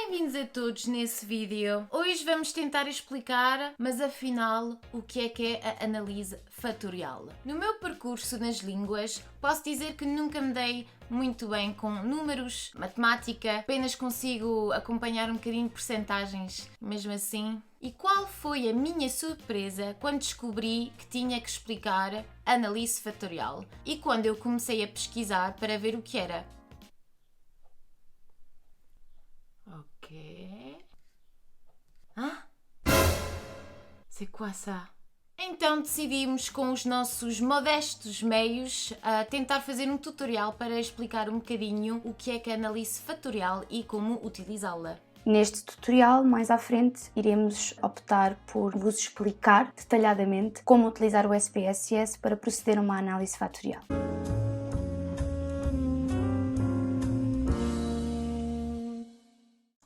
Bem-vindos a todos nesse vídeo. Hoje vamos tentar explicar, mas afinal, o que é a análise fatorial. No meu percurso nas línguas, posso dizer que nunca me dei muito bem com números, matemática, apenas consigo acompanhar um bocadinho de percentagens, mesmo assim. E qual foi a minha surpresa quando descobri que tinha que explicar análise fatorial? E quando eu comecei a pesquisar para ver o que era? Ok. Ah? C'est quoi ça? Então decidimos, com os nossos modestos meios, a tentar fazer um tutorial para explicar um bocadinho o que é a análise fatorial e como utilizá-la. Neste tutorial, mais à frente, iremos optar por vos explicar detalhadamente como utilizar o SPSS para proceder a uma análise fatorial.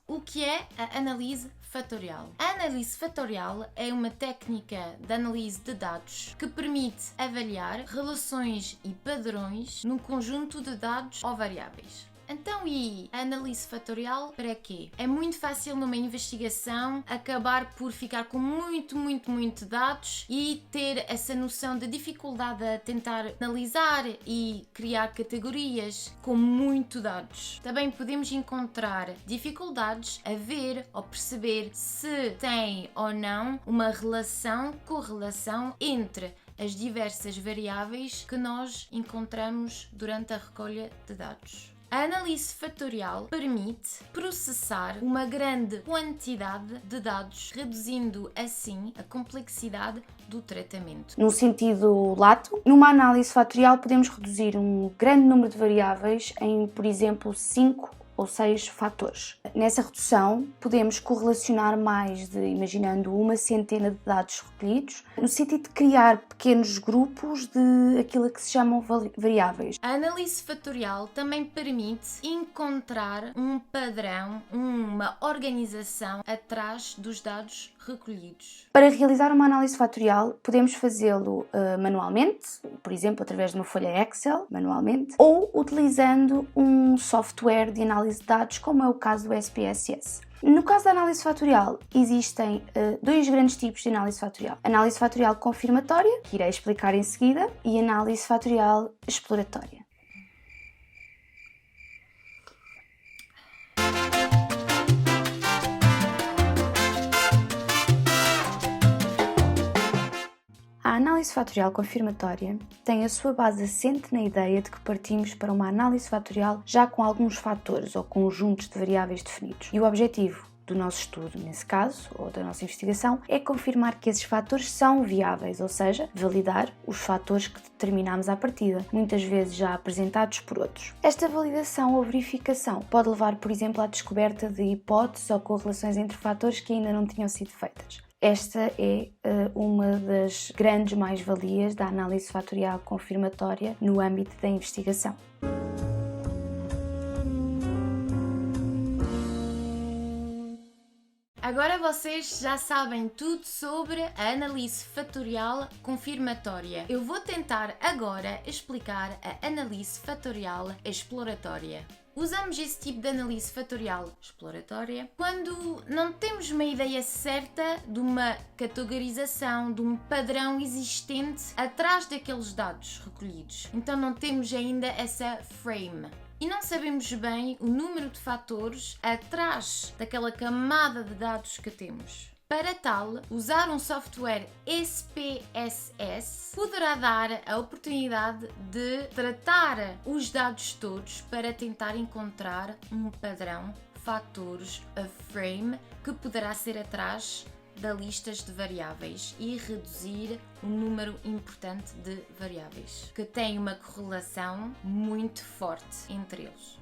O que é a análise fatorial? A análise fatorial é uma técnica de análise de dados que permite avaliar relações e padrões num conjunto de dados ou variáveis. Então, e a análise fatorial para quê? É muito fácil numa investigação acabar por ficar com muito dados e ter essa noção de dificuldade a tentar analisar e criar categorias com muito dados. Também podemos encontrar dificuldades a ver ou perceber se tem ou não uma correlação entre as diversas variáveis que nós encontramos durante a recolha de dados. A análise fatorial permite processar uma grande quantidade de dados, reduzindo assim a complexidade do tratamento. No sentido lato, numa análise fatorial podemos reduzir um grande número de variáveis em, por exemplo, 5 ou 6 fatores. Nessa redução, podemos correlacionar mais de, imaginando, uma centena de dados recolhidos, no sentido de criar pequenos grupos de aquilo que se chamam variáveis. A análise fatorial também permite encontrar um padrão, uma organização atrás dos dados recolhidos. Para realizar uma análise fatorial, podemos fazê-lo manualmente, por exemplo, através de uma folha Excel, manualmente, ou utilizando um software de análise de dados, como é o caso do SPSS. No caso da análise fatorial, existem dois grandes tipos de análise fatorial. Análise fatorial confirmatória, que irei explicar em seguida, e análise fatorial exploratória. A análise fatorial confirmatória tem a sua base assente na ideia de que partimos para uma análise fatorial já com alguns fatores ou conjuntos de variáveis definidos. E o objetivo do nosso estudo, nesse caso, ou da nossa investigação, é confirmar que esses fatores são viáveis, ou seja, validar os fatores que determinamos à partida, muitas vezes já apresentados por outros. Esta validação ou verificação pode levar, por exemplo, à descoberta de hipóteses ou correlações entre fatores que ainda não tinham sido feitas. Esta é uma das grandes mais-valias da análise fatorial confirmatória no âmbito da investigação. Agora vocês já sabem tudo sobre a análise fatorial confirmatória. Eu vou tentar agora explicar a análise fatorial exploratória. Usamos esse tipo de análise fatorial exploratória quando não temos uma ideia certa de uma categorização, de um padrão existente atrás daqueles dados recolhidos. Então não temos ainda essa frame. E não sabemos bem o número de fatores atrás daquela camada de dados que temos. Para tal, usar um software SPSS poderá dar a oportunidade de tratar os dados todos para tentar encontrar um padrão, fatores, a frame, que poderá ser atrás da listas de variáveis e reduzir um número importante de variáveis que têm uma correlação muito forte entre eles.